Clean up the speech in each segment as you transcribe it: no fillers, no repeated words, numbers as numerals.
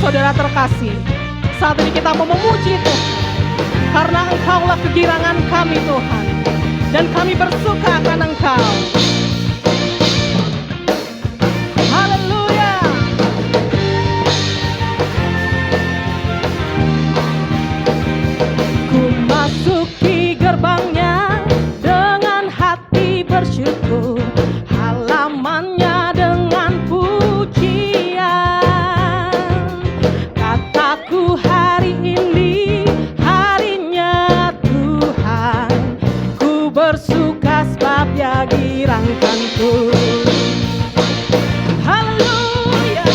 saudara terkasih, saat ini kita mau memuji Tuhan, karena Engkaulah kegirangan kami Tuhan, dan kami bersuka akan Engkau. Haleluya. Ku masuki gerbangnya dengan hati bersyukur, halamannya dengan pujian. Kataku hari ini harinya Tuhan, ku bersuka sebab Dia girangkanku. Haleluya.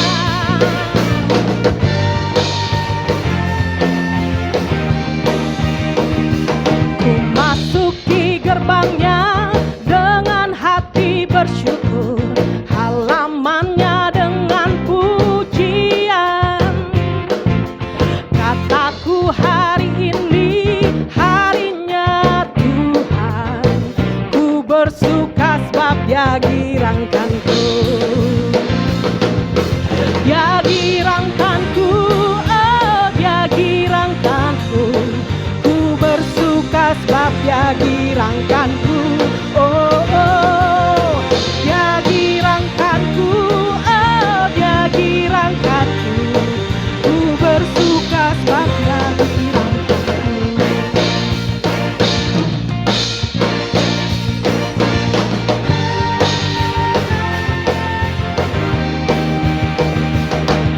Ku masuki gerbangnya dengan hati bersyukur, halamannya dengan pujian. Kataku hari ini harinya Tuhan, ku bersuka sebab Dia girangkanku. Dia girangkanku, oh Dia girangkanku, ku bersuka sebab Dia girangkanku. Oh, oh, Dia girangkanku, oh Dia girangkanku, ku bersuka sebab Dia girangkanku.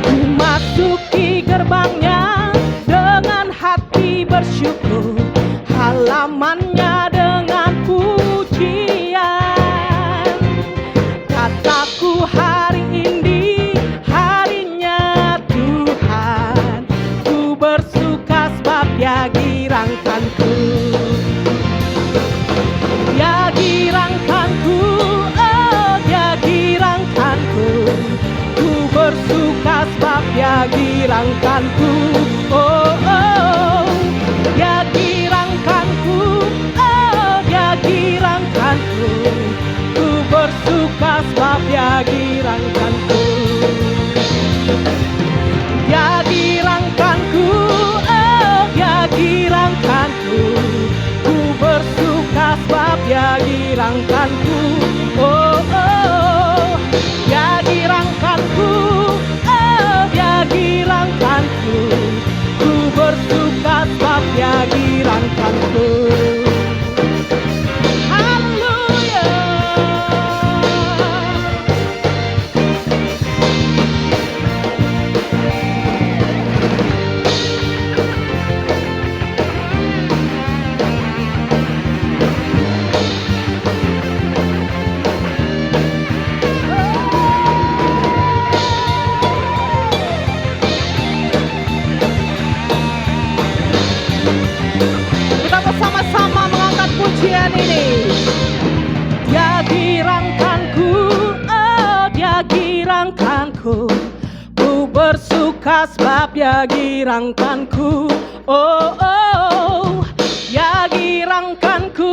Ku masuki gerbangnya dengan hati bersyukur, halamannya dengan pujian. Kataku hari ini harinya Tuhan, ku bersuka sebab Dia girangkanku. Dia girangkanku, oh Dia girangkanku, ku bersuka sebab Dia girangkanku. Oh, oh, Dia girangkanku, oh Dia girangkanku, ku bersuka sebab Dia girangkanku. Dia girangkanku, oh Dia girangkanku, ku bersuka sebab Dia girangkanku. Oh, oh, Dia girangkanku, oh Dia girangkanku, ku bersuka sebab Dia girangkanku. Haleluya. Kita bersama-sama mengangkat pujian ini. Dia girangkanku, oh Dia girangkanku, ku bersuka sebab Dia girangkanku. Oh, oh, Dia girangkanku,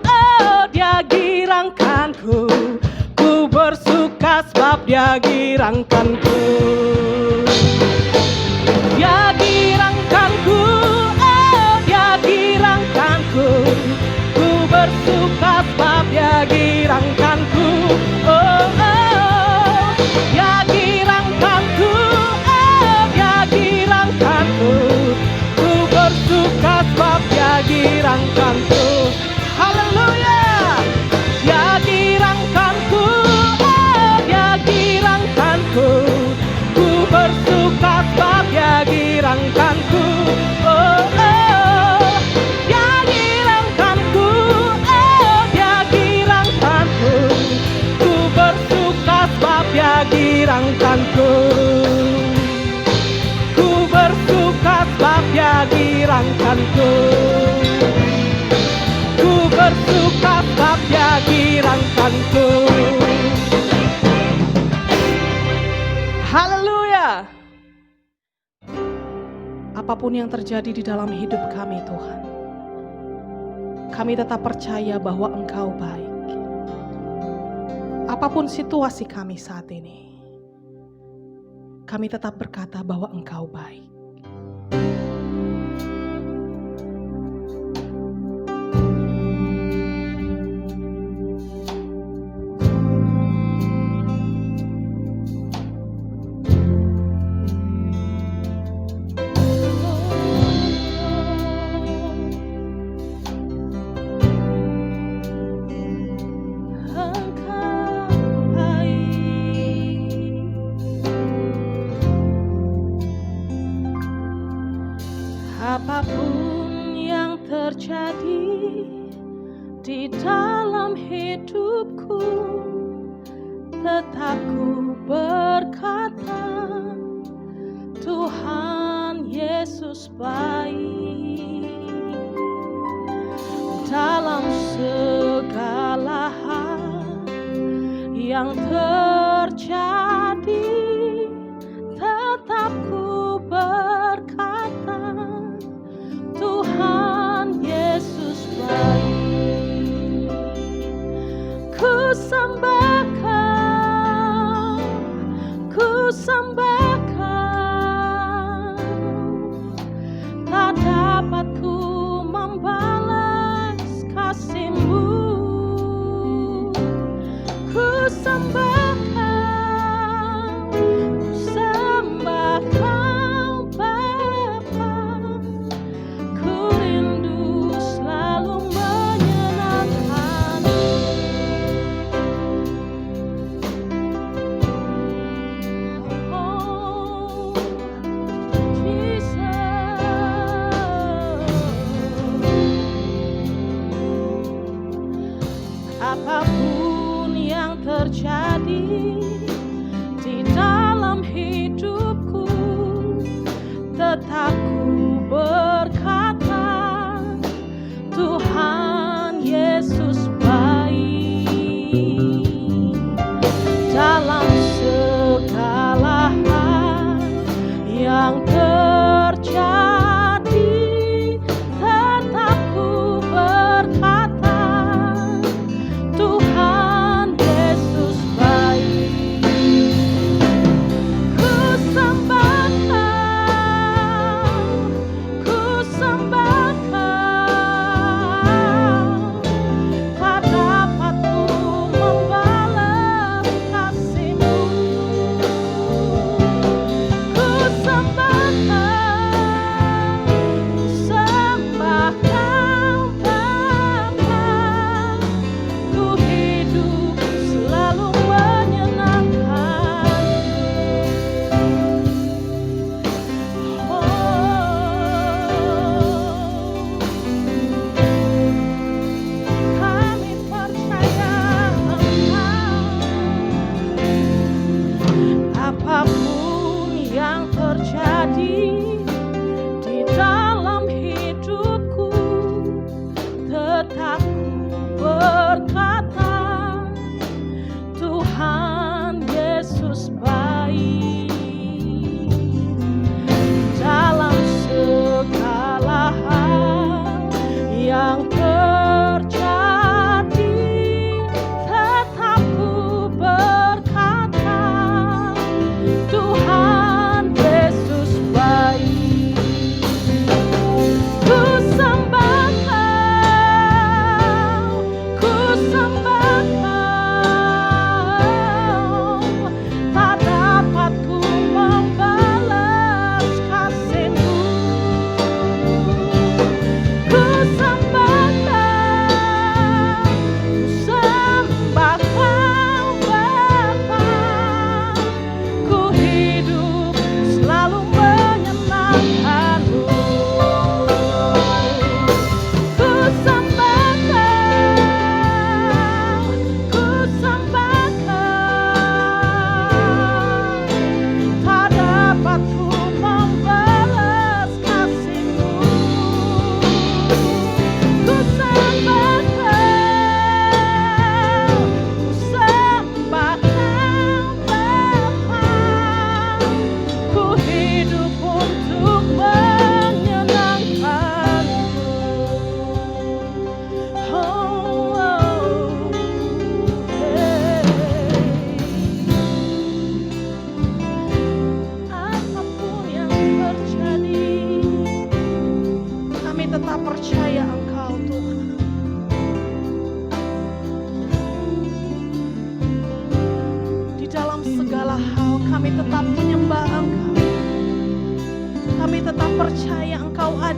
oh Dia girangkanku, ku bersuka sebab Dia girangkanku. Dia girangkanku, oh Dia girangkanku, ku bersuka sebab Dia girangkanku. Oh, oh, Dia girangkanku, oh Dia girangkanku, ku bersuka sebab Dia girangkanku. Haleluya. Dia girangkanku, oh Dia girangkanku, ku bersuka sebab Dia girangkanku. Oh, oh, Dia girangkanku, oh Dia girangkanku, ku bersuka sebab Dia girangkanku. Ku bersuka sebab Dia girangkanku. Ku bersuka sebab Dia girangkanku. Haleluya. Apapun yang terjadi di dalam hidup kami Tuhan, kami tetap percaya bahwa Engkau baik. Apapun situasi kami saat ini, kami tetap berkata bahwa Engkau baik. Apapun yang terjadi di dalam hidupku, tetap ku berkata, Tuhan Yesus baik. Dalam segala hal yang terjadi, tetap ku berkata, Tuhan Yesus baik. Ku sembah Kau, ku sembah Kau, tak dapat ku membalas kasih-Mu. Ku sembah Kau, ku sembah Kau Bapa. Ku rindu selalu menyenangkan-Mu. Oh, Jesus.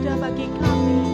ada bagi kami.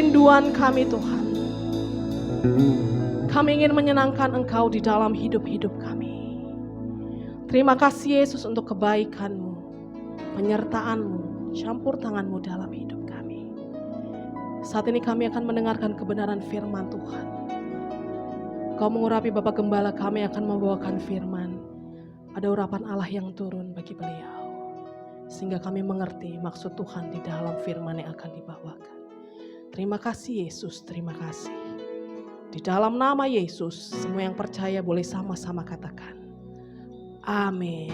kerinduan kami Tuhan. Kami ingin menyenangkan Engkau di dalam hidup-hidup kami. Terima kasih Yesus untuk kebaikan-Mu, penyertaan-Mu, campur tangan-Mu dalam hidup kami. Saat ini kami akan mendengarkan kebenaran firman Tuhan. Kau mengurapi Bapak Gembala, kami akan membawakan firman. Ada urapan Allah yang turun bagi beliau. Sehingga kami mengerti maksud Tuhan di dalam firman yang akan dibawakan. Terima kasih Yesus, terima kasih. Di dalam nama Yesus, semua yang percaya boleh sama-sama katakan. Amin.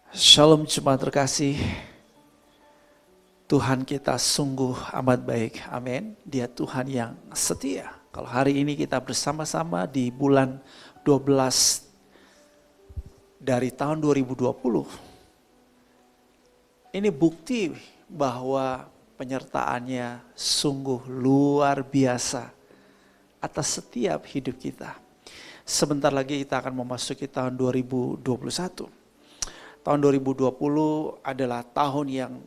Shalom jemaat terkasih. Tuhan kita sungguh amat baik. Amin. Dia Tuhan yang setia. Kalau hari ini kita bersama-sama di bulan 12 dari tahun 2020. Ini bukti bahwa penyertaannya sungguh luar biasa atas setiap hidup kita. Sebentar lagi kita akan memasuki tahun 2021. Tahun 2020 adalah tahun yang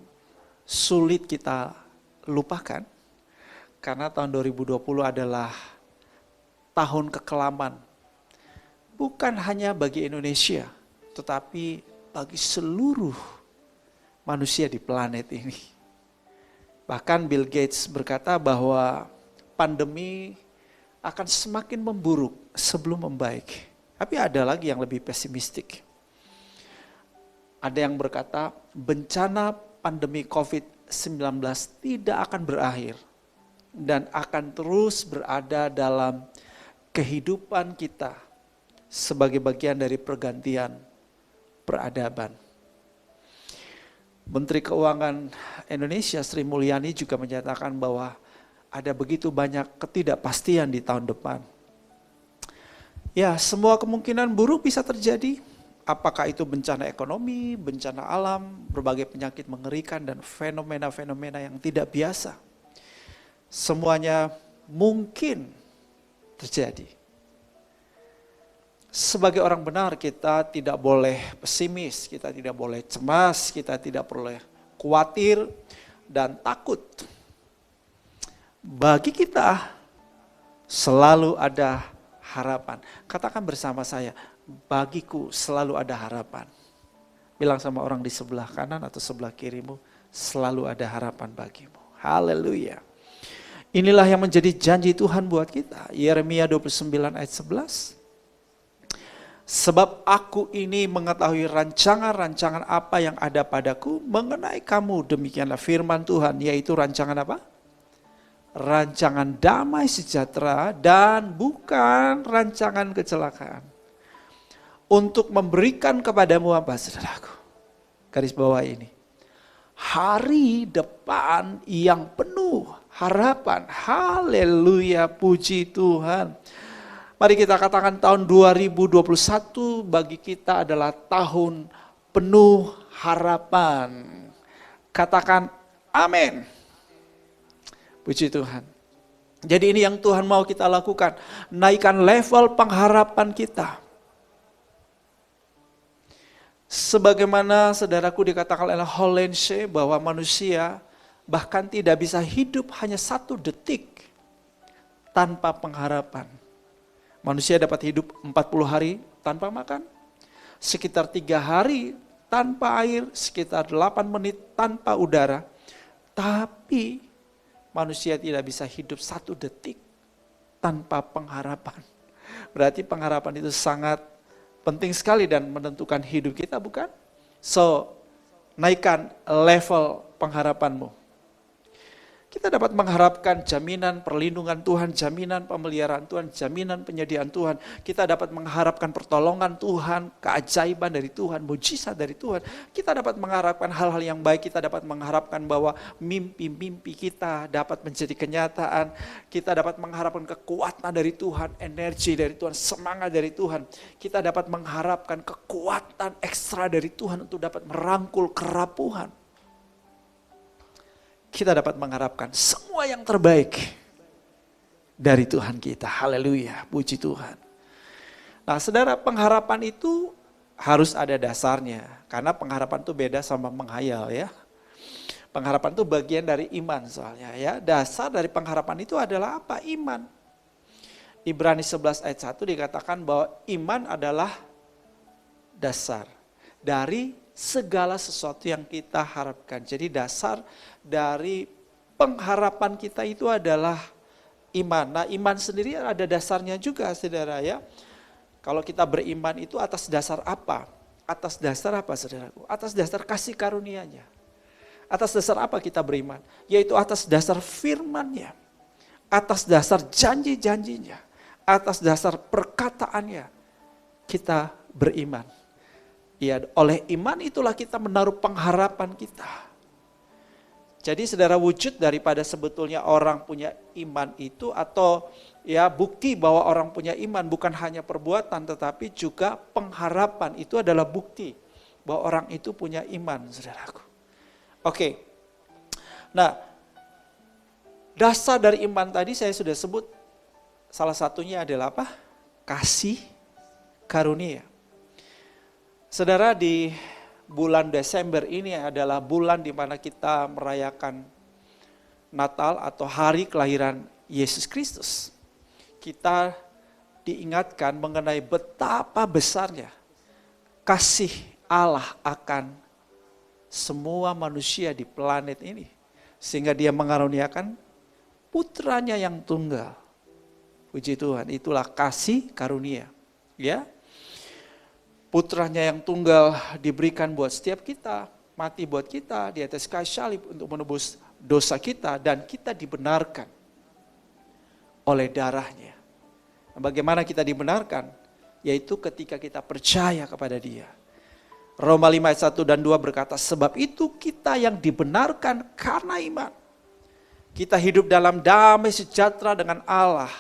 sulit kita lupakan. Karena tahun 2020 adalah tahun kekelaman. Bukan hanya bagi Indonesia, tetapi bagi seluruh manusia di planet ini. Bahkan Bill Gates berkata bahwa pandemi akan semakin memburuk sebelum membaik. Tapi ada lagi yang lebih pesimistik. Ada yang berkata bencana pandemi COVID-19 tidak akan berakhir dan akan terus berada dalam kehidupan kita sebagai bagian dari pergantian peradaban. Menteri Keuangan Indonesia Sri Mulyani juga menyatakan bahwa ada begitu banyak ketidakpastian di tahun depan. Ya, semua kemungkinan buruk bisa terjadi. Apakah itu bencana ekonomi, bencana alam, berbagai penyakit mengerikan dan fenomena-fenomena yang tidak biasa. Semuanya mungkin terjadi. Sebagai orang benar kita tidak boleh pesimis, kita tidak boleh cemas, kita tidak boleh khawatir dan takut. Bagi kita selalu ada harapan. Katakan bersama saya, bagiku selalu ada harapan. Bilang sama orang di sebelah kanan atau sebelah kirimu, selalu ada harapan bagimu. Haleluya. Inilah yang menjadi janji Tuhan buat kita. Yeremia 29 ayat 11. Sebab aku ini mengetahui rancangan-rancangan apa yang ada padaku mengenai kamu. Demikianlah firman Tuhan, yaitu rancangan apa? Rancangan damai sejahtera dan bukan rancangan kecelakaan. Untuk memberikan kepadamu apa, saudaraku? Garis bawah ini. Hari depan yang penuh harapan. Haleluya, puji Tuhan. Mari kita katakan tahun 2021 bagi kita adalah tahun penuh harapan. Katakan amin. Puji Tuhan. Jadi ini yang Tuhan mau kita lakukan. Naikkan level pengharapan kita. Sebagaimana saudaraku dikatakan oleh Hollense bahwa manusia bahkan tidak bisa hidup hanya 1 detik tanpa pengharapan. Manusia dapat hidup 40 hari tanpa makan, sekitar 3 hari tanpa air, sekitar 8 menit tanpa udara. Tapi manusia tidak bisa hidup 1 detik tanpa pengharapan. Berarti pengharapan itu sangat penting sekali dan menentukan hidup kita, bukan? So, naikkan level pengharapanmu. Kita dapat mengharapkan jaminan perlindungan Tuhan, jaminan pemeliharaan Tuhan, jaminan penyediaan Tuhan. Kita dapat mengharapkan pertolongan Tuhan, keajaiban dari Tuhan, mujizat dari Tuhan. Kita dapat mengharapkan hal-hal yang baik, kita dapat mengharapkan bahwa mimpi-mimpi kita dapat menjadi kenyataan. Kita dapat mengharapkan kekuatan dari Tuhan, energi dari Tuhan, semangat dari Tuhan. Kita dapat mengharapkan kekuatan ekstra dari Tuhan untuk dapat merangkul kerapuhan. Kita dapat mengharapkan semua yang terbaik dari Tuhan kita. Haleluya, puji Tuhan. Nah, saudara, pengharapan itu harus ada dasarnya. Karena pengharapan itu beda sama menghayal ya. Pengharapan itu bagian dari iman soalnya ya. Dasar dari pengharapan itu adalah apa? Iman. Ibrani 11 ayat 1 dikatakan bahwa iman adalah dasar dari segala sesuatu yang kita harapkan. Jadi dasar dari pengharapan kita itu adalah iman. Nah, iman sendiri ada dasarnya juga, saudara ya. Kalau kita beriman itu atas dasar apa? Atas dasar apa, saudaraku? Atas dasar kasih karunia-Nya. Atas dasar apa kita beriman? Yaitu atas dasar firman-Nya. Atas dasar janji-janjinya. Atas dasar perkataannya. Kita beriman. Ya, oleh iman itulah kita menaruh pengharapan kita. Jadi saudara, wujud daripada sebetulnya orang punya iman itu, atau ya bukti bahwa orang punya iman bukan hanya perbuatan tetapi juga pengharapan, itu adalah bukti bahwa orang itu punya iman, saudaraku. Oke. Nah, dasar dari iman tadi saya sudah sebut, salah satunya adalah apa? Kasih karunia. Saudara, di bulan Desember ini adalah bulan di mana kita merayakan Natal atau hari kelahiran Yesus Kristus. Kita diingatkan mengenai betapa besarnya kasih Allah akan semua manusia di planet ini. Sehingga Dia mengaruniakan putranya yang tunggal. Puji Tuhan, itulah kasih karunia. Ya. Putranya yang tunggal diberikan buat setiap kita, mati buat kita di atas kayu salib untuk menebus dosa kita, dan kita dibenarkan oleh darahnya. Bagaimana kita dibenarkan? Yaitu ketika kita percaya kepada Dia. Roma 5 ayat 1 dan 2 berkata, sebab itu kita yang dibenarkan karena iman. Kita hidup dalam damai sejahtera dengan Allah.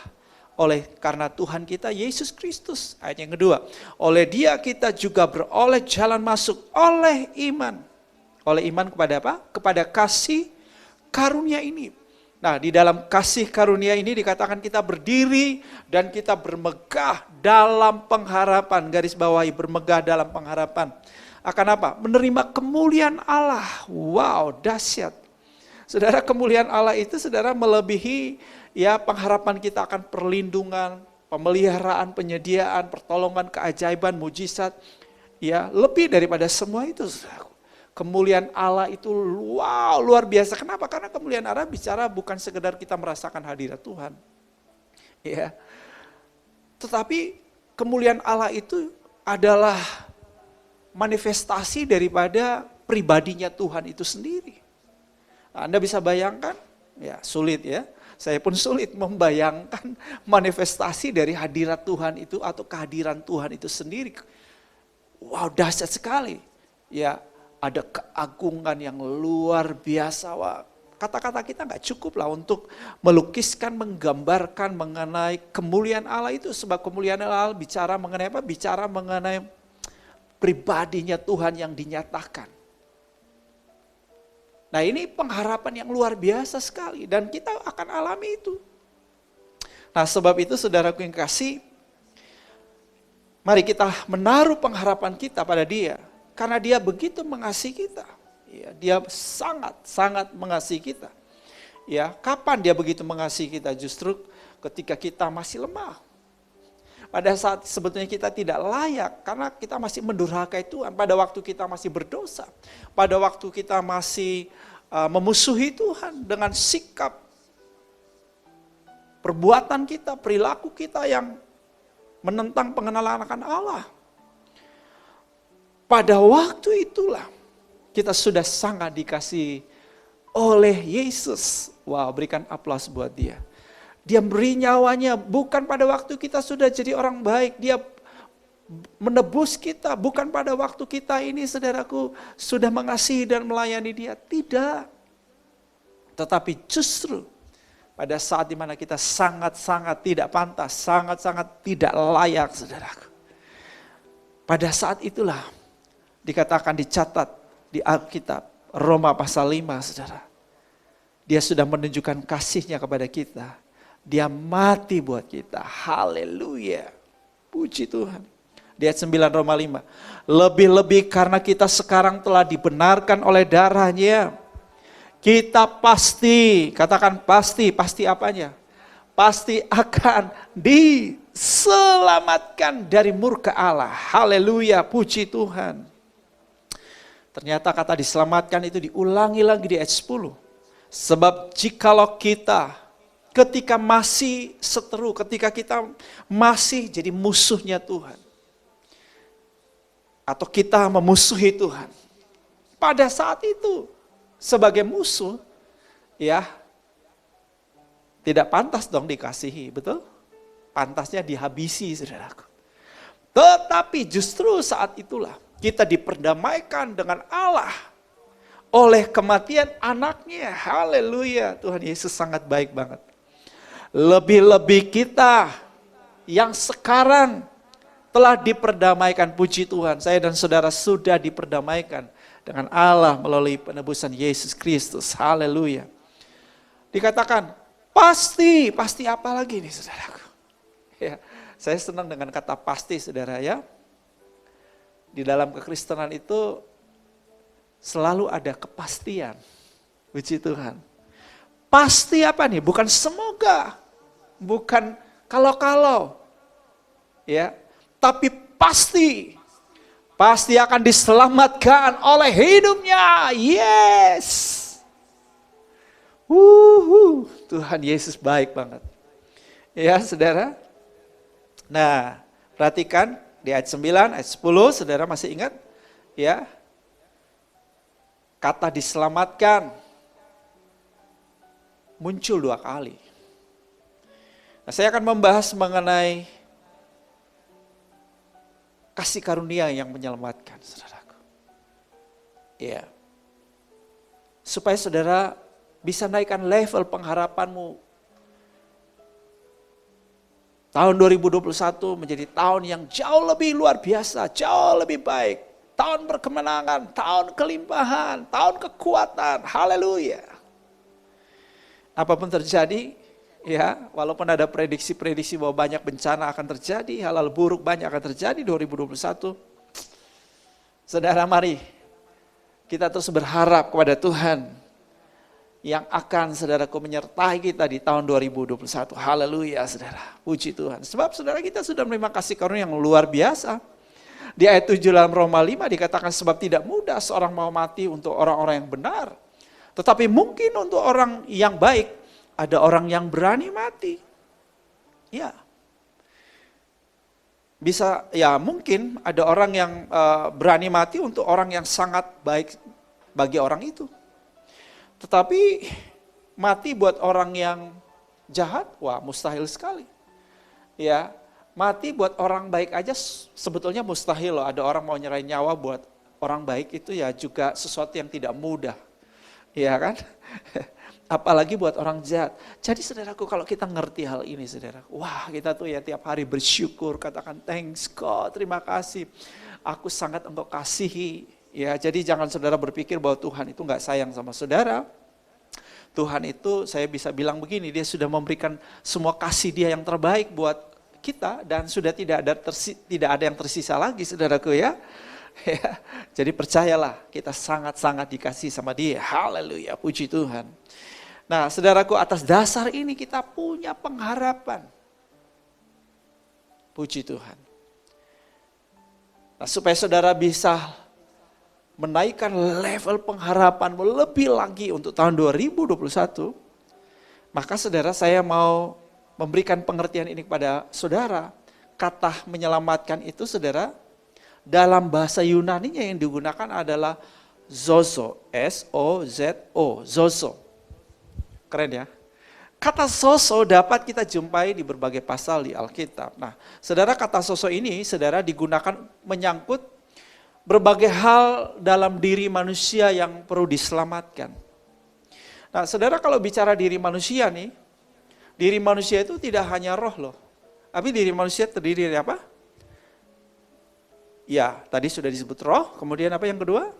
Karena Tuhan kita Yesus Kristus. Ayat yang kedua, oleh Dia kita juga beroleh jalan masuk oleh iman. Oleh iman kepada apa? Kepada kasih karunia ini. Nah, di dalam kasih karunia ini dikatakan kita berdiri dan kita bermegah dalam pengharapan. Garis bawahi, bermegah dalam pengharapan. Akan apa? Menerima kemuliaan Allah. Wow, dahsyat. Saudara, kemuliaan Allah itu saudara melebihi ya pengharapan kita akan perlindungan, pemeliharaan, penyediaan, pertolongan, keajaiban, mujizat. Ya, lebih daripada semua itu. Kemuliaan Allah itu wow, luar biasa. Kenapa? Karena kemuliaan Allah bicara bukan sekedar kita merasakan hadirat Tuhan. Ya. Tetapi kemuliaan Allah itu adalah manifestasi daripada pribadinya Tuhan itu sendiri. Anda bisa bayangkan? Ya, sulit ya. Saya pun sulit membayangkan manifestasi dari hadirat Tuhan itu atau kehadiran Tuhan itu sendiri. Wow, dahsyat sekali. Ya, ada keagungan yang luar biasa. Wah, kata-kata kita nggak cukup lah untuk melukiskan, menggambarkan mengenai kemuliaan Allah itu. Sebab kemuliaan Allah bicara mengenai apa? Bicara mengenai pribadinya Tuhan yang dinyatakan. Nah, ini pengharapan yang luar biasa sekali dan kita akan alami itu. Nah, sebab itu saudaraku yang kasih, mari kita menaruh pengharapan kita pada Dia. Karena Dia begitu mengasihi kita. Ya, Dia sangat mengasihi kita. Ya, kapan Dia begitu mengasihi kita? Justru ketika kita masih lemah. Pada saat sebetulnya kita tidak layak karena kita masih mendurhakai Tuhan. Pada waktu kita masih berdosa. Pada waktu kita masih memusuhi Tuhan dengan sikap, perbuatan kita, perilaku kita yang menentang pengenalan akan Allah. Pada waktu itulah kita sudah sangat dikasihi oleh Yesus. Wow, berikan aplaus buat Dia. Dia beri nyawanya bukan pada waktu kita sudah jadi orang baik. Dia menebus kita bukan pada waktu kita ini saudaraku sudah mengasihi dan melayani Dia. Tidak. Tetapi justru pada saat dimana kita sangat-sangat tidak pantas, sangat-sangat tidak layak saudaraku. Pada saat itulah dikatakan, dicatat di Alkitab Roma pasal 5 saudara. Dia sudah menunjukkan kasihnya kepada kita. Dia mati buat kita. Haleluya. Puji Tuhan. Di ayat 9 Roma 5. Lebih-lebih karena kita sekarang telah dibenarkan oleh darahnya. Kita pasti, katakan pasti apanya? Pasti akan diselamatkan dari murka Allah. Haleluya, puji Tuhan. Ternyata kata diselamatkan itu diulangi lagi di ayat 10. Sebab jikalau kita ketika masih seteru, ketika kita masih jadi musuhnya Tuhan, atau kita memusuhi Tuhan, pada saat itu sebagai musuh, ya tidak pantas dong dikasihi, betul? Pantasnya dihabisi, saudaraku. Tetapi justru saat itulah kita diperdamaikan dengan Allah oleh kematian anaknya. Haleluya, Tuhan Yesus sangat baik banget. Lebih-lebih kita yang sekarang telah diperdamaikan, puji Tuhan. Saya dan saudara sudah diperdamaikan dengan Allah melalui penebusan Yesus Kristus. Haleluya. Dikatakan, pasti apa lagi nih saudaraku? Ya, saya senang dengan kata pasti saudara ya. Di dalam kekristenan itu selalu ada kepastian. Puji Tuhan. Pasti apa nih? Bukan semoga. Bukan kalau-kalau. Ya, tapi pasti. Pasti akan diselamatkan oleh hidupnya. Yes. Tuhan Yesus baik banget. Ya, saudara. Nah, perhatikan di ayat 9, ayat 10, saudara masih ingat? Ya. Kata diselamatkan muncul 2 kali. Nah, saya akan membahas mengenai kasih karunia yang menyelamatkan, saudaraku. Ya. Supaya saudara bisa naikkan level pengharapanmu. Tahun 2021 menjadi tahun yang jauh lebih luar biasa, jauh lebih baik. Tahun berkemenangan, tahun kelimpahan, tahun kekuatan, haleluya. Apapun terjadi, ya, walaupun ada prediksi-prediksi bahwa banyak bencana akan terjadi, hal-hal buruk banyak akan terjadi 2021. Saudara, mari kita terus berharap kepada Tuhan yang akan saudaraku menyertai kita di tahun 2021. Haleluya, saudara. Puji Tuhan. Sebab saudara kita sudah menerima kasih karunia yang luar biasa. Di ayat 7 dalam Roma 5 dikatakan sebab tidak mudah seorang mau mati untuk orang-orang yang benar. Tetapi mungkin untuk orang yang baik, ada orang yang berani mati. Ya. Bisa, ya mungkin ada orang yang berani mati untuk orang yang sangat baik bagi orang itu. Tetapi mati buat orang yang jahat, wah mustahil sekali. Ya. Mati buat orang baik aja sebetulnya mustahil loh. Ada orang mau nyerahin nyawa buat orang baik itu ya juga sesuatu yang tidak mudah. Iya kan? Apalagi buat orang jahat. Jadi saudaraku kalau kita ngerti hal ini saudaraku. Wah kita tuh ya tiap hari bersyukur. Katakan thanks God, terima kasih. Aku sangat engkau kasihi. Ya, jadi jangan saudara berpikir bahwa Tuhan itu gak sayang sama saudara. Tuhan itu saya bisa bilang begini, dia sudah memberikan semua kasih dia yang terbaik buat kita dan sudah tidak ada yang tersisa lagi saudaraku ya. Ya, jadi percayalah kita sangat-sangat dikasih sama dia. Haleluya, puji Tuhan. Nah saudaraku atas dasar ini kita punya pengharapan. Puji Tuhan. Nah supaya saudara bisa menaikkan level pengharapanmu lebih lagi untuk tahun 2021. Maka saudara saya mau memberikan pengertian ini kepada saudara. Kata menyelamatkan itu saudara, dalam bahasa Yunaninya yang digunakan adalah zozo, S-O-Z-O, zozo. Keren ya. Kata zozo dapat kita jumpai di berbagai pasal di Alkitab. Nah, saudara kata zozo ini saudara digunakan menyangkut berbagai hal dalam diri manusia yang perlu diselamatkan. Nah, saudara kalau bicara diri manusia nih, diri manusia itu tidak hanya roh loh. Tapi diri manusia terdiri dari apa? Ya, tadi sudah disebut roh, kemudian apa yang kedua?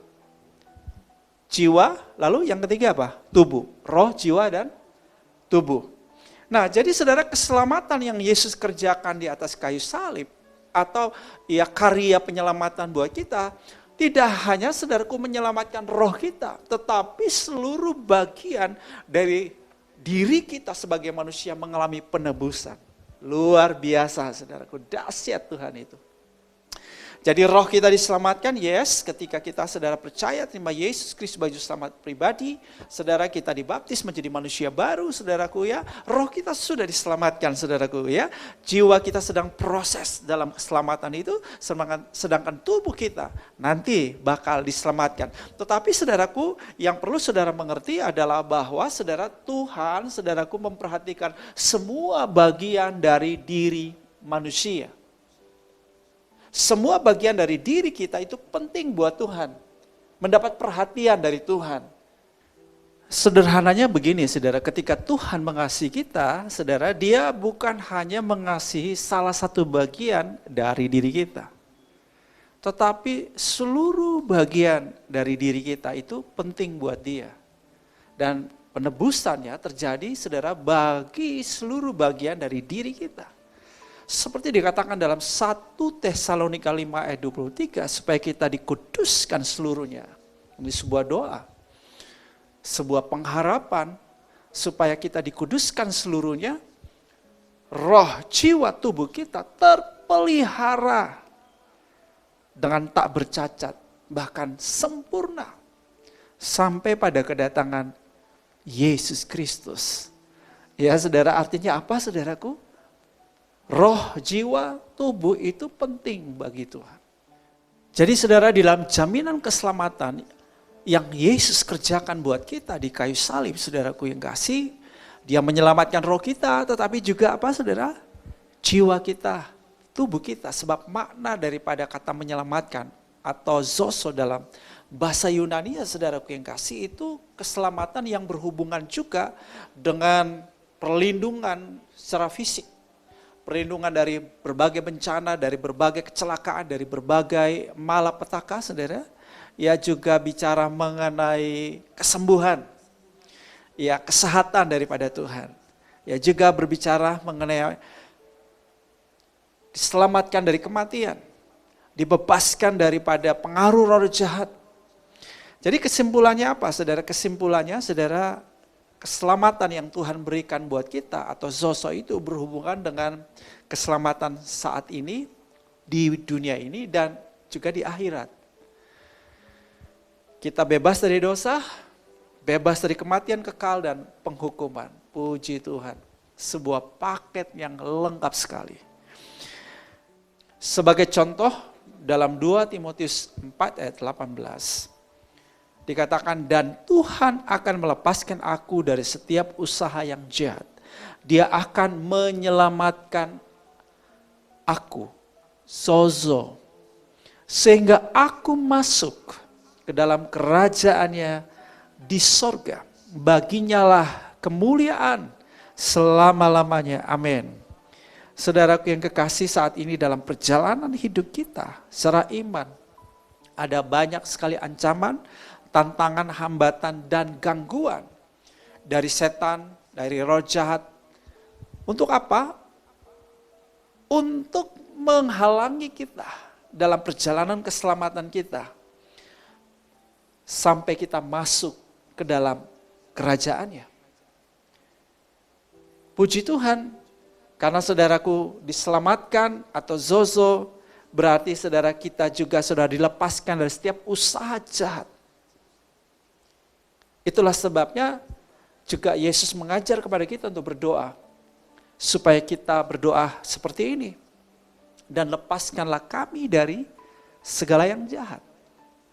Jiwa, lalu yang ketiga apa? Tubuh. Roh, jiwa, dan tubuh. Nah, jadi saudara keselamatan yang Yesus kerjakan di atas kayu salib, atau ya karya penyelamatan buat kita, tidak hanya saudaraku menyelamatkan roh kita, tetapi seluruh bagian dari diri kita sebagai manusia mengalami penebusan. Luar biasa saudaraku, dahsyat Tuhan itu. Jadi roh kita diselamatkan, yes, ketika kita saudara percaya terima Yesus Kristus sebagai juru selamat pribadi, saudara kita dibaptis menjadi manusia baru, saudaraku ya. Roh kita sudah diselamatkan, saudaraku ya. Jiwa kita sedang proses dalam keselamatan itu, sedangkan tubuh kita nanti bakal diselamatkan. Tetapi saudaraku, yang perlu saudara mengerti adalah bahwa saudara Tuhan, saudaraku memperhatikan semua bagian dari diri manusia. Semua bagian dari diri kita itu penting buat Tuhan. Mendapat perhatian dari Tuhan. Sederhananya begini saudara, ketika Tuhan mengasihi kita, saudara, dia bukan hanya mengasihi salah satu bagian dari diri kita. Tetapi seluruh bagian dari diri kita itu penting buat dia. Dan penebusannya terjadi saudara bagi seluruh bagian dari diri kita. Seperti dikatakan dalam 1 Tesalonika 5 ayat 23, supaya kita dikuduskan seluruhnya. Ini sebuah doa, sebuah pengharapan, supaya kita dikuduskan seluruhnya, roh, jiwa, tubuh kita terpelihara dengan tak bercacat, bahkan sempurna, sampai pada kedatangan Yesus Kristus. Ya saudara, artinya apa saudaraku? Roh, jiwa, tubuh itu penting bagi Tuhan. Jadi saudara, dalam jaminan keselamatan yang Yesus kerjakan buat kita di kayu salib, saudaraku yang kasih, dia menyelamatkan roh kita, tetapi juga apa saudara? Jiwa kita, tubuh kita. Sebab makna daripada kata menyelamatkan atau zoso dalam bahasa Yunani ya saudaraku yang kasih, itu keselamatan yang berhubungan juga dengan perlindungan secara fisik. Perlindungan dari berbagai bencana, dari berbagai kecelakaan, dari berbagai malapetaka, saudara. Ya juga bicara mengenai kesembuhan, ya kesehatan daripada Tuhan. Ya juga berbicara mengenai diselamatkan dari kematian, dibebaskan daripada pengaruh roh jahat. Jadi kesimpulannya apa, saudara? Kesimpulannya, saudara, keselamatan yang Tuhan berikan buat kita atau zoso itu berhubungan dengan keselamatan saat ini, di dunia ini dan juga di akhirat. Kita bebas dari dosa, bebas dari kematian kekal dan penghukuman. Puji Tuhan, sebuah paket yang lengkap sekali. Sebagai contoh dalam 2 Timotius 4 ayat 18. Dikatakan, dan Tuhan akan melepaskan aku dari setiap usaha yang jahat. Dia akan menyelamatkan aku, sozo, sehingga aku masuk ke dalam kerajaannya di sorga. Baginya lah kemuliaan selama-lamanya. Amin. Saudaraku yang kekasih, saat ini dalam perjalanan hidup kita secara iman, ada banyak sekali ancaman, tantangan, hambatan, dan gangguan dari setan, dari roh jahat. Untuk apa? Untuk menghalangi kita dalam perjalanan keselamatan kita. Sampai kita masuk ke dalam kerajaannya. Puji Tuhan, karena saudaraku diselamatkan atau zozo, berarti saudara kita juga sudah dilepaskan dari setiap usaha jahat. Itulah sebabnya juga Yesus mengajar kepada kita untuk berdoa. Supaya kita berdoa seperti ini. Dan lepaskanlah kami dari segala yang jahat.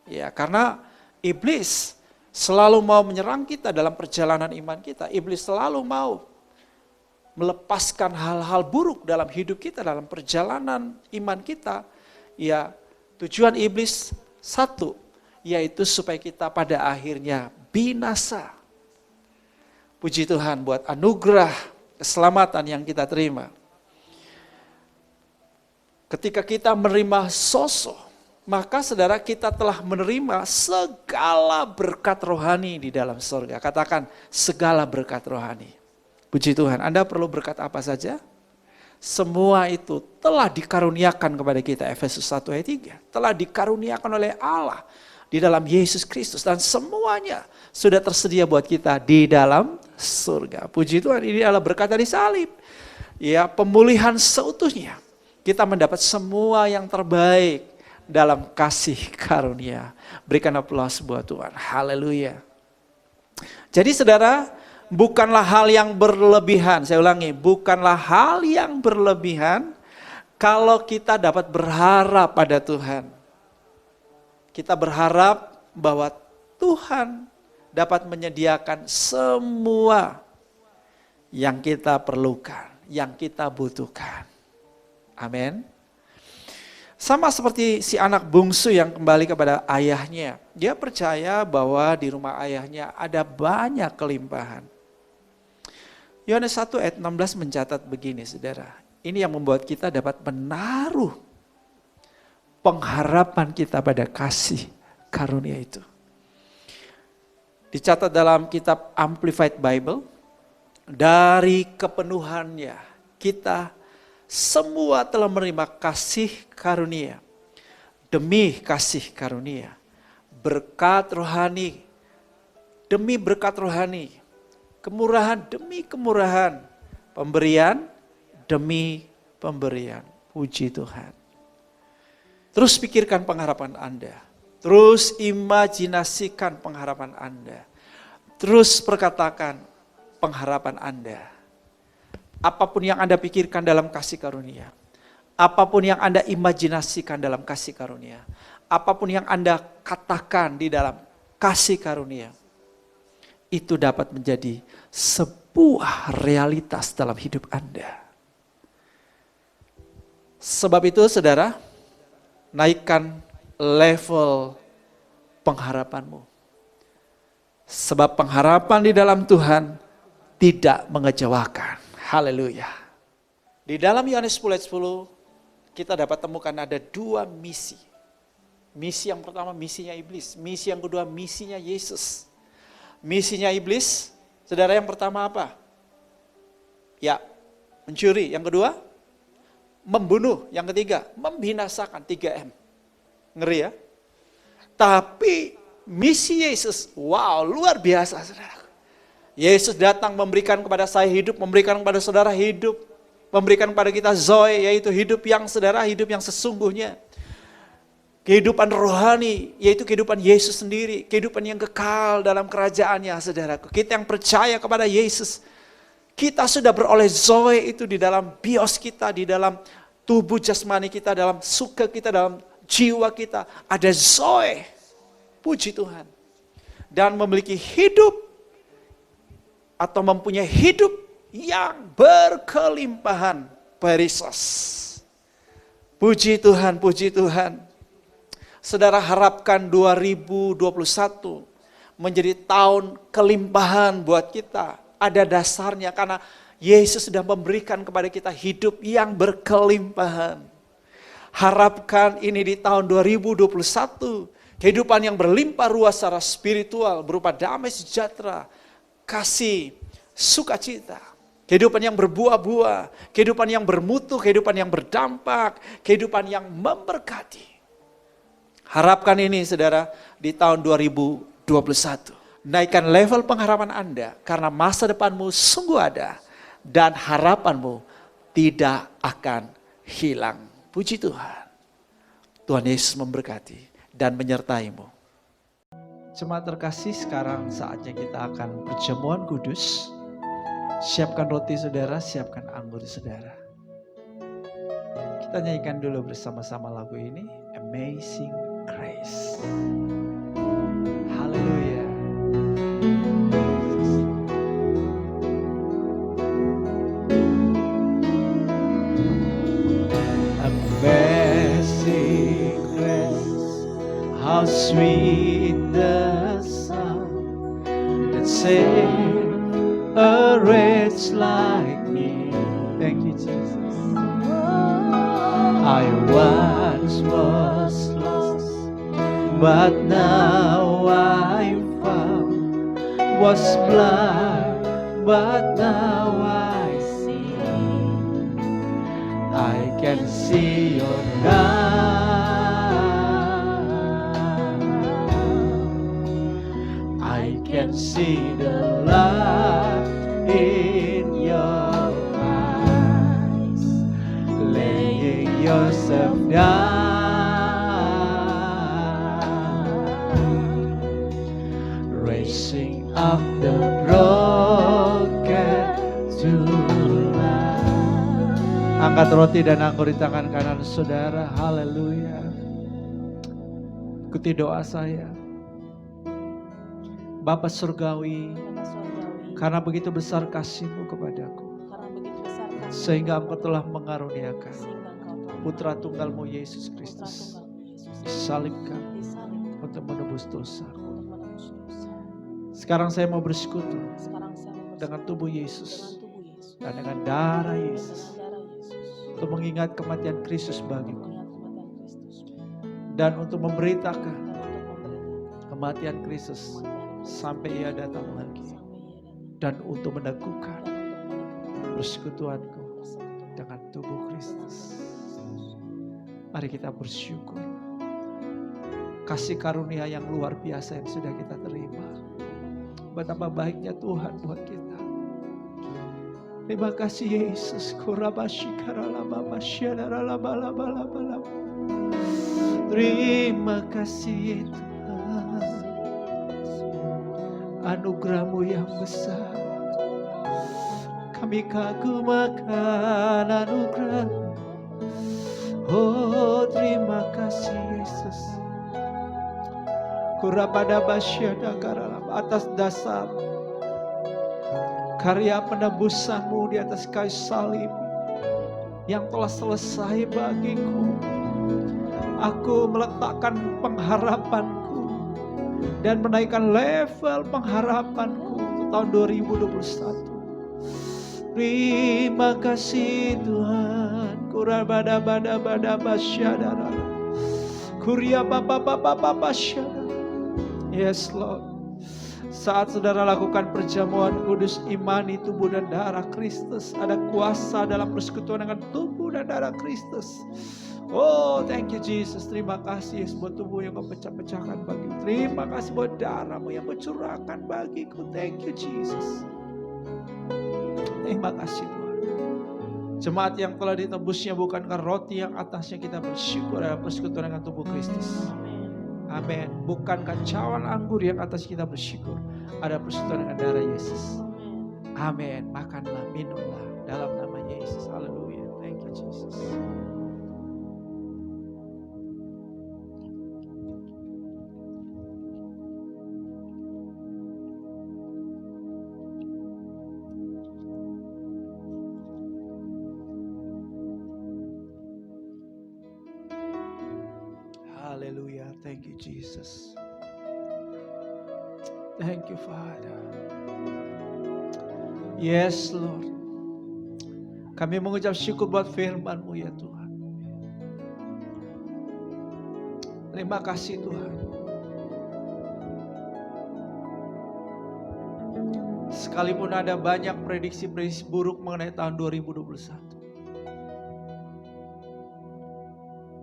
Ya, karena iblis selalu mau menyerang kita dalam perjalanan iman kita. Iblis selalu mau melepaskan hal-hal buruk dalam hidup kita, dalam perjalanan iman kita. Ya, tujuan iblis satu, yaitu supaya kita pada akhirnya binasa. Puji Tuhan buat anugerah keselamatan yang kita terima. Ketika kita menerima zoso, maka saudara kita telah menerima segala berkat rohani di dalam surga. Katakan segala berkat rohani. Puji Tuhan, Anda perlu berkat apa saja? Semua itu telah dikaruniakan kepada kita, Efesus 1 ayat 3. Telah dikaruniakan oleh Allah di dalam Yesus Kristus, dan semuanya sudah tersedia buat kita di dalam surga. Puji Tuhan, ini adalah berkat dari salib. Ya, pemulihan seutuhnya. Kita mendapat semua yang terbaik. dalam kasih karunia. Berikan aplaus buat Tuhan. Haleluya. Jadi saudara, bukanlah hal yang berlebihan. Saya ulangi, bukanlah hal yang berlebihan kalau kita dapat berharap pada Tuhan. Kita berharap bahwa Tuhan dapat menyediakan semua yang kita perlukan, yang kita butuhkan. Amin. Sama seperti si anak bungsu yang kembali kepada ayahnya. Dia percaya bahwa di rumah ayahnya ada banyak kelimpahan. Yohanes 1 ayat 16 mencatat begini saudara. Ini yang membuat kita dapat menaruh pengharapan kita pada kasih karunia itu. Dicatat dalam kitab Amplified Bible, dari kepenuhannya kita semua telah menerima kasih karunia. Demi kasih karunia, berkat rohani demi berkat rohani, kemurahan demi kemurahan, pemberian demi pemberian. Puji Tuhan. Terus pikirkan pengharapan Anda. Terus imajinasikan pengharapan Anda. Terus perkatakan pengharapan Anda. Apapun yang Anda pikirkan dalam kasih karunia. Apapun yang Anda imajinasikan dalam kasih karunia. Apapun yang Anda katakan di dalam kasih karunia. Itu dapat menjadi sebuah realitas dalam hidup Anda. Sebab itu saudara, naikkan level pengharapanmu. Sebab pengharapan di dalam Tuhan tidak mengecewakan. Haleluya. Di dalam Yohanes 10 ayat 10 kita dapat temukan ada dua misi. Misi yang pertama misinya iblis. Misi yang kedua misinya Yesus. Misinya iblis, saudara, yang pertama apa? Ya, mencuri. Yang kedua, membunuh. Yang ketiga, membinasakan. 3M. Ngeri ya. Tapi misi Yesus, wow, luar biasa saudara. Yesus datang memberikan kepada saya hidup, memberikan kepada saudara hidup, memberikan kepada kita zoe, yaitu hidup yang saudara, hidup yang sesungguhnya. Kehidupan rohani, yaitu kehidupan Yesus sendiri, kehidupan yang kekal dalam kerajaannya saudara. Kita yang percaya kepada Yesus, kita sudah beroleh zoe itu di dalam bios kita, di dalam tubuh jasmani kita, dalam suka kita, dalam jiwa kita. Ada zoe, puji Tuhan. Dan memiliki hidup atau mempunyai hidup yang berkelimpahan, perissos. Puji Tuhan, puji Tuhan. Saudara, harapkan 2021 menjadi tahun kelimpahan buat kita. Ada dasarnya karena Yesus sudah memberikan kepada kita hidup yang berkelimpahan. Harapkan ini di tahun 2021, kehidupan yang berlimpah ruah secara spiritual berupa damai sejahtera, kasih, sukacita, kehidupan yang berbuah-buah, kehidupan yang bermutu, kehidupan yang berdampak, kehidupan yang memberkati. Harapkan ini saudara di tahun 2021. Naikkan level pengharapan Anda karena masa depanmu sungguh ada dan harapanmu tidak akan hilang. Puji Tuhan. Tuhan Yesus memberkati dan menyertaimu. Jemaat terkasih, sekarang saatnya kita akan perjamuan kudus. Siapkan roti saudara, siapkan anggur saudara. Kita nyanyikan dulu bersama-sama lagu ini, Amazing Grace. Haleluya. Amazing grace, how sweet the sound that saved a wretch like me. Thank you, Jesus. I once was lost, but now I'm found. Was blind, but now I see. I can see your now. I can see the light in your eyes, laying yourself down. Angkat roti dan anggur di tangan kanan saudara. Haleluya. Ikuti doa saya. Bapa Surgawi, Bapa Surgawi, karena begitu besar kasih-Mu kepadaku, karena begitu besar kasih sehingga Engkau telah mengaruniakan sehingga Engkau telah Putra Tunggal-Mu Yesus Putra Kristus Tunggal Yesus disalibkan disalibkan untuk menebus dosa. untuk menebus dosa. Sekarang saya mau bersekutu Sekarang saya mau dengan bersekutu tubuh dengan Yesus tubuh Yesus dan dengan darah dan Yesus dengan darah Yesus untuk mengingat kematian Kristus untuk bagiku mengingat kematian Kristus dan untuk memberitakan dan untuk memberitakan kematian Kristus kematian Kristus sampai Ia datang lagi, sampai Ia datang dan untuk meneguhkan dan untuk menegakkan persekutuanku persekutuan dengan tubuh Kristus. Kristus. Mari kita bersyukur kasih karunia yang luar biasa yang sudah kita terima. Betapa baiknya Tuhan buat kita. Terima kasih Yesus. Terima kasih Tuhan, anugerah-Mu yang besar. Kami kagum akan anugerah. Oh, terima kasih Yesus. Kurabada basyada karalam, atas dasar karya penebusan-Mu di atas kayu salib yang telah selesai bagiku. Aku meletakkan pengharapanku dan menaikkan level pengharapanku untuk tahun 2021. Terima kasih Tuhan. Kurabada bada bada basyada, kuria baba baba baba syada. Yes Lord. Saat saudara lakukan perjamuan kudus, imani tubuh dan darah Kristus, ada kuasa dalam persekutuan dengan tubuh dan darah Kristus. Oh, thank you Jesus. Terima kasih Yesus buat tubuh yang Kau pecah-pecahkan bagiku. Terima kasih buat darah-Mu yang mencurahkan bagiku. Thank you Jesus. Terima kasih Tuhan. Jemaat yang telah ditebusnya bukan karena roti yang atasnya kita bersyukur adalah persekutuan dengan tubuh Kristus. Amin. Bukan kacauan anggur yang atas kita bersyukur, ada persekutuan dengan darah Yesus. Amin. Makanlah, minumlah dalam nama Yesus. Haleluya. Thank you Jesus. Hallelujah. Thank you, Jesus. Thank you, Father. Yes, Lord. Kami mengucap syukur buat firman-Mu ya Tuhan. Terima kasih Tuhan. Sekalipun ada banyak prediksi-prediksi buruk mengenai tahun 2021.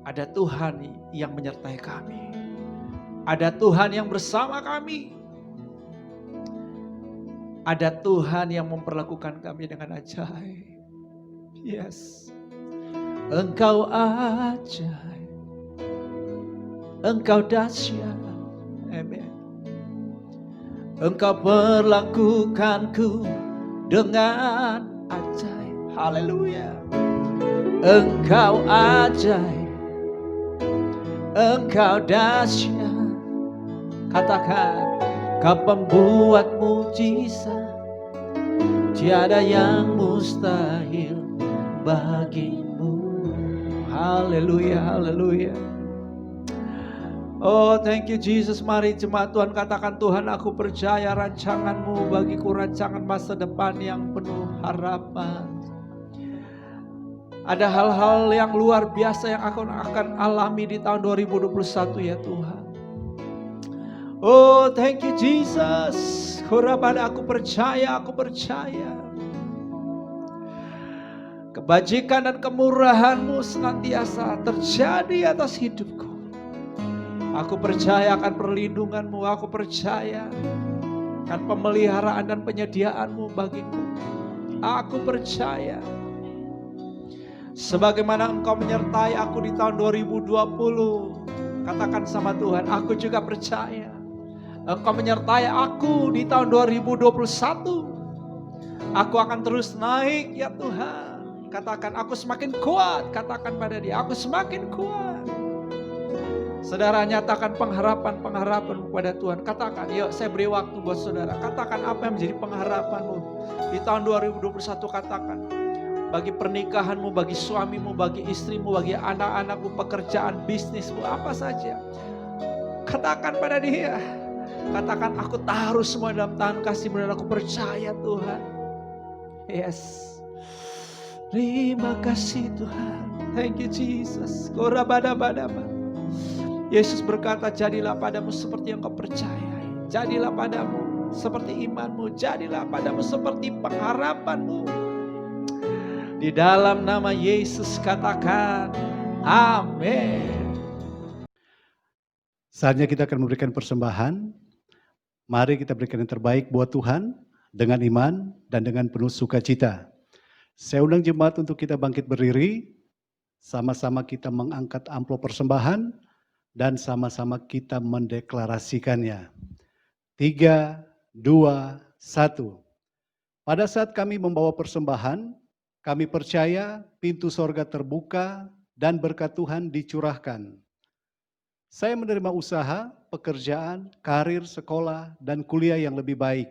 Ada Tuhan yang menyertai kami. Ada Tuhan yang bersama kami. Ada Tuhan yang memperlakukan kami dengan ajaib. Yes. Engkau ajaib. Engkau dahsyat. Amen. Engkau perlakukanku dengan ajaib. Haleluya. Engkau ajaib. Engkau dahsyat. Katakan, Kau pembuat mujizat. Tiada yang mustahil bagimu. Haleluya, haleluya. Oh, thank you Jesus. Mari jemaat Tuhan katakan, Tuhan aku percaya rancangan-Mu bagiku, rancangan masa depan yang penuh harapan. Ada hal-hal yang luar biasa yang aku akan alami di tahun 2021 ya Tuhan. Oh, thank you Jesus. Harapan aku percaya, aku percaya. Kebajikan dan kemurahan-Mu senantiasa terjadi atas hidupku. Aku percaya akan perlindungan-Mu, aku percaya akan pemeliharaan dan penyediaan-Mu bagiku. Aku percaya. Sebagaimana Engkau menyertai aku di tahun 2020. Katakan sama Tuhan, aku juga percaya. Engkau menyertai aku di tahun 2021. Aku akan terus naik ya Tuhan. Katakan, aku semakin kuat. Katakan pada dia, aku semakin kuat. Saudara, nyatakan pengharapan kepada Tuhan. Katakan, yuk saya beri waktu buat saudara. Katakan apa yang menjadi pengharapanmu di tahun 2021. Katakan, bagi pernikahanmu, bagi suamimu, bagi istrimu, bagi anak-anakmu, pekerjaan, bisnismu, apa saja. Katakan pada dia. Katakan, aku taruh semua dalam tangan kasih-Mu dan aku percaya Tuhan. Yes. Terima kasih Tuhan. Thank you Jesus. Yesus berkata, jadilah padamu seperti yang kau percayai. Jadilah padamu seperti imanmu. Jadilah padamu seperti pengharapanmu. Di dalam nama Yesus katakan, amin. Saatnya kita akan memberikan persembahan. Mari kita berikan yang terbaik buat Tuhan dengan iman dan dengan penuh sukacita. Saya undang jemaat untuk kita bangkit berdiri. Sama-sama kita mengangkat amplop persembahan dan sama-sama kita mendeklarasikannya. 3, 2, 1. Pada saat kami membawa persembahan, kami percaya pintu sorga terbuka dan berkat Tuhan dicurahkan. Saya menerima usaha, pekerjaan, karir, sekolah, dan kuliah yang lebih baik.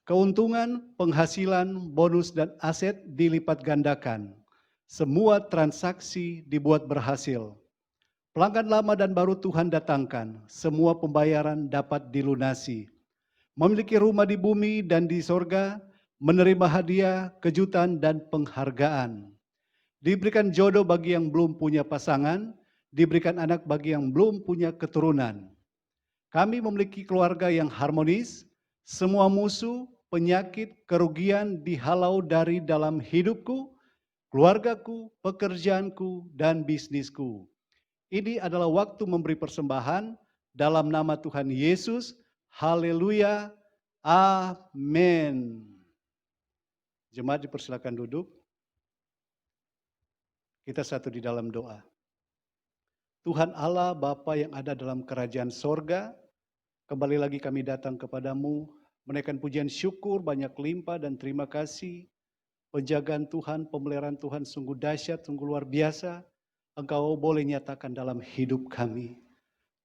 Keuntungan, penghasilan, bonus, dan aset dilipat gandakan. Semua transaksi dibuat berhasil. Pelanggan lama dan baru Tuhan datangkan. Semua pembayaran dapat dilunasi. Memiliki rumah di bumi dan di sorga, menerima hadiah, kejutan, dan penghargaan. Diberikan jodoh bagi yang belum punya pasangan, diberikan anak bagi yang belum punya keturunan. Kami memiliki keluarga yang harmonis, semua musuh, penyakit, kerugian dihalau dari dalam hidupku, keluargaku, pekerjaanku, dan bisnisku. Ini adalah waktu memberi persembahan dalam nama Tuhan Yesus. Haleluya. Amin. Jemaat dipersilakan duduk. Kita satu di dalam doa. Tuhan Allah Bapa yang ada dalam kerajaan sorga, kembali lagi kami datang kepadamu, menaikkan pujian syukur, banyak limpah dan terima kasih. Penjagaan Tuhan, pemeliharaan Tuhan sungguh dahsyat, sungguh luar biasa. Engkau boleh nyatakan dalam hidup kami.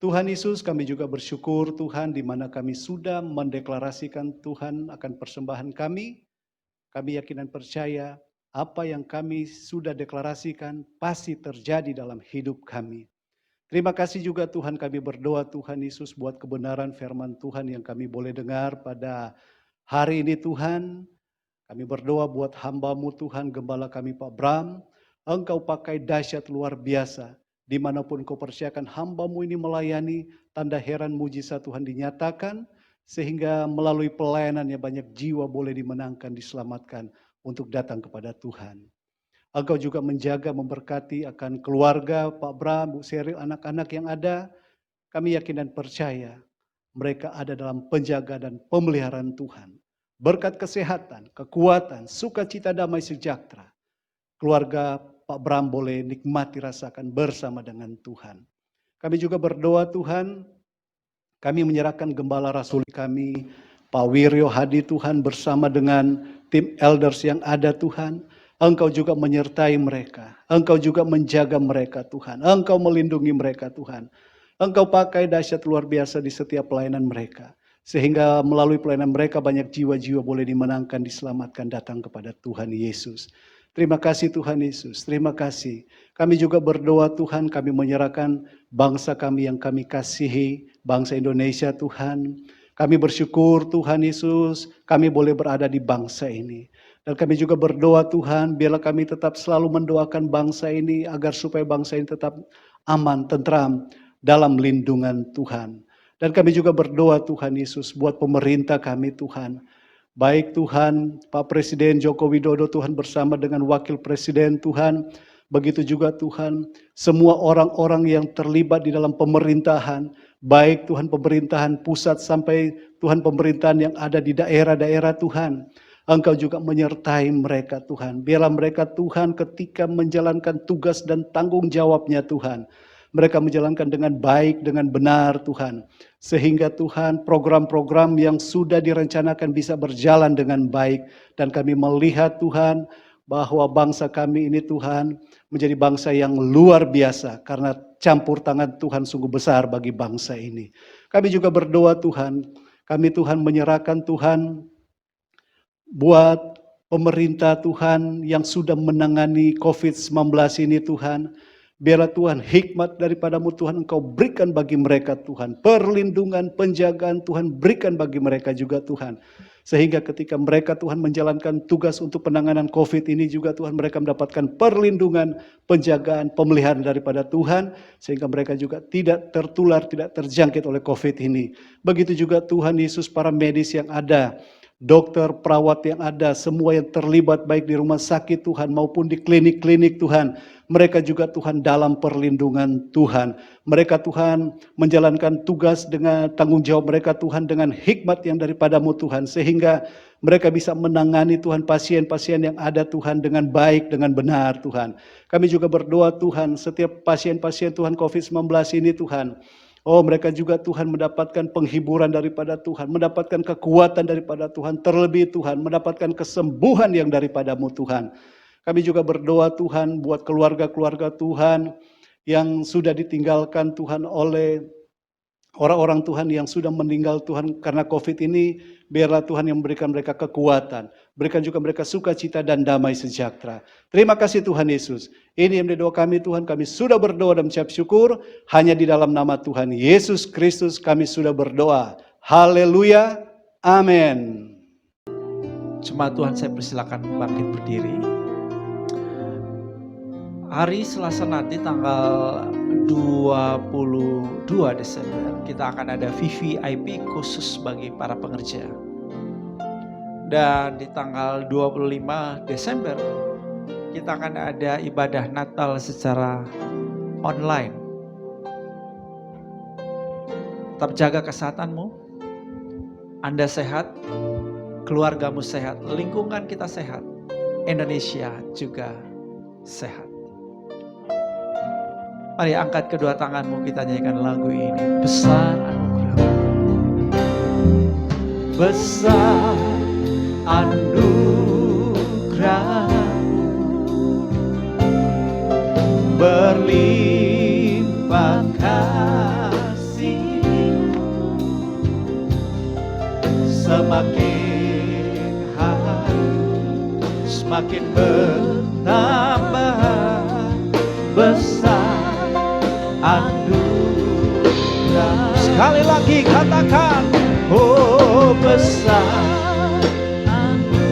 Tuhan Yesus, kami juga bersyukur Tuhan di mana kami sudah mendeklarasikan Tuhan akan persembahan kami. Kami yakin dan percaya apa yang kami sudah deklarasikan pasti terjadi dalam hidup kami. Terima kasih juga Tuhan, kami berdoa Tuhan Yesus buat kebenaran firman Tuhan yang kami boleh dengar pada hari ini Tuhan. Kami berdoa buat hamba-Mu Tuhan, gembala kami Pak Bram. Engkau pakai dahsyat luar biasa. Dimanapun Kau percayakan hamba-Mu ini melayani, tanda heran mujizat Tuhan dinyatakan. Sehingga melalui pelayanannya banyak jiwa boleh dimenangkan, diselamatkan untuk datang kepada Tuhan. Engkau juga menjaga, memberkati akan keluarga Pak Bram, Bu Seril, anak-anak yang ada. Kami yakin dan percaya mereka ada dalam penjaga dan pemeliharaan Tuhan. Berkat kesehatan, kekuatan, sukacita, damai sejahtera. Keluarga Pak Bram boleh nikmati, rasakan bersama dengan Tuhan. Kami juga berdoa Tuhan, kami menyerahkan gembala rasuli kami, Pak Wiryo Hadi Tuhan bersama dengan tim elders yang ada Tuhan. Engkau juga menyertai mereka, Engkau juga menjaga mereka Tuhan, Engkau melindungi mereka Tuhan. Engkau pakai dahsyat luar biasa di setiap pelayanan mereka. Sehingga melalui pelayanan mereka banyak jiwa-jiwa boleh dimenangkan, diselamatkan, datang kepada Tuhan Yesus. Terima kasih Tuhan Yesus, terima kasih. Kami juga berdoa Tuhan, kami menyerahkan bangsa kami yang kami kasihi, bangsa Indonesia Tuhan. Kami bersyukur Tuhan Yesus, kami boleh berada di bangsa ini. Dan kami juga berdoa Tuhan, biarlah kami tetap selalu mendoakan bangsa ini, agar supaya bangsa ini tetap aman, tentram, dalam lindungan Tuhan. Dan kami juga berdoa Tuhan Yesus, buat pemerintah kami Tuhan. Baik Tuhan, Pak Presiden Joko Widodo Tuhan bersama dengan Wakil Presiden Tuhan. Begitu juga Tuhan, semua orang-orang yang terlibat di dalam pemerintahan. Baik Tuhan pemerintahan pusat sampai Tuhan pemerintahan yang ada di daerah-daerah Tuhan. Engkau juga menyertai mereka Tuhan. Biarlah mereka Tuhan ketika menjalankan tugas dan tanggung jawabnya Tuhan. Mereka menjalankan dengan baik, dengan benar Tuhan. Sehingga Tuhan program-program yang sudah direncanakan bisa berjalan dengan baik. Dan kami melihat Tuhan bahwa bangsa kami ini Tuhan menjadi bangsa yang luar biasa karena campur tangan Tuhan sungguh besar bagi bangsa ini. Kami juga berdoa Tuhan, kami Tuhan menyerahkan Tuhan buat pemerintah Tuhan yang sudah menangani COVID-19 ini Tuhan. Biarlah Tuhan hikmat daripadamu Tuhan Engkau berikan bagi mereka Tuhan. Perlindungan, penjagaan Tuhan berikan bagi mereka juga Tuhan. Sehingga ketika mereka Tuhan menjalankan tugas untuk penanganan COVID ini juga Tuhan mereka mendapatkan perlindungan, penjagaan, pemeliharaan daripada Tuhan. Sehingga mereka juga tidak tertular, tidak terjangkit oleh COVID ini. Begitu juga Tuhan Yesus para medis yang ada. Dokter, perawat yang ada, semua yang terlibat baik di rumah sakit Tuhan maupun di klinik-klinik Tuhan. Mereka juga Tuhan dalam perlindungan Tuhan. Mereka Tuhan menjalankan tugas dengan tanggung jawab mereka Tuhan dengan hikmat yang daripadamu Tuhan. Sehingga mereka bisa menangani Tuhan pasien-pasien yang ada Tuhan dengan baik, dengan benar Tuhan. Kami juga berdoa Tuhan setiap pasien-pasien Tuhan COVID-19 ini Tuhan. Oh mereka juga Tuhan mendapatkan penghiburan daripada Tuhan, mendapatkan kekuatan daripada Tuhan, terlebih Tuhan mendapatkan kesembuhan yang daripadamu Tuhan. Kami juga berdoa Tuhan buat keluarga-keluarga Tuhan yang sudah ditinggalkan Tuhan oleh orang-orang Tuhan yang sudah meninggal Tuhan karena COVID ini, biarlah Tuhan yang memberikan mereka kekuatan. Berikan juga mereka sukacita dan damai sejahtera. Terima kasih Tuhan Yesus. Ini yang menjadi doa kami Tuhan. Kami sudah berdoa dan mengucap syukur. Hanya di dalam nama Tuhan Yesus Kristus kami sudah berdoa. Haleluya. Amin. Jemaat Tuhan saya persilakan bangkit berdiri. Hari Selasa nanti tanggal 22 Desember kita akan ada VVIP khusus bagi para pengerja. Dan di tanggal 25 Desember kita akan ada ibadah Natal secara online. Tetap jaga kesehatanmu. Anda sehat, keluargamu sehat, lingkungan kita sehat, Indonesia juga sehat. Mari angkat kedua tanganmu, kita nyanyikan lagu ini. Besar anugerah-Mu, besar anugerah-Mu, berlimpah kasih-Mu, semakin hari semakin bertambah besar anugerah. Sekali lagi katakan, oh besar,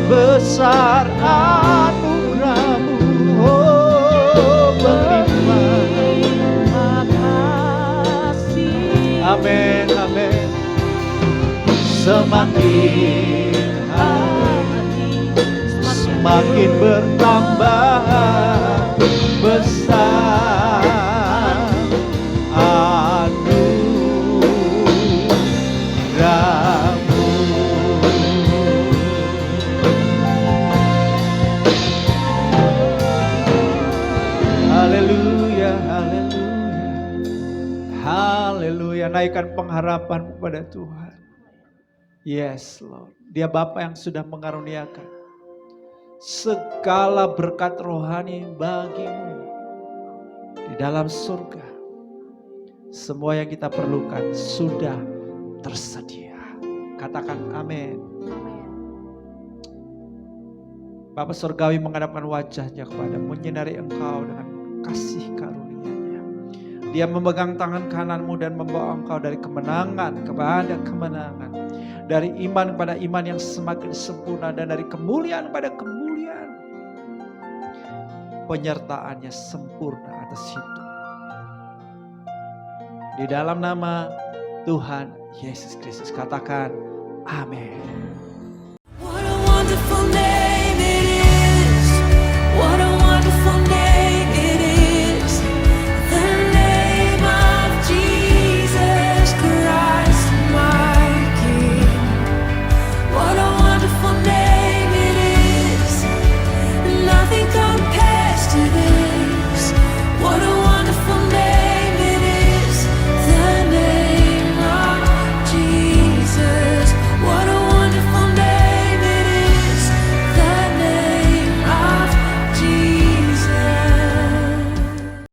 besar anugerah-Mu, oh berlimpah kasih. Amin, amin. Semakin hari semakin bertambah besar anugerah-Mu. Haleluya, haleluya, haleluya. Naikkan pengharapan kepada Tuhan. Yes Lord, Dia Bapa yang sudah mengaruniakan segala berkat rohani bagimu di dalam surga. Semua yang kita perlukan sudah tersedia. Katakan amin. Bapa surgawi menghadapkan wajahnya kepadamu, menyinari engkau dengan kasih karunia-Nya. Dia memegang tangan kananmu dan membawa engkau dari kemenangan kepada kemenangan. Dari iman kepada iman yang semakin sempurna dan dari kemuliaan kepada kemuliaan. Penyertaannya sempurna atas hidup. Di dalam nama Tuhan Yesus Kristus katakan amin.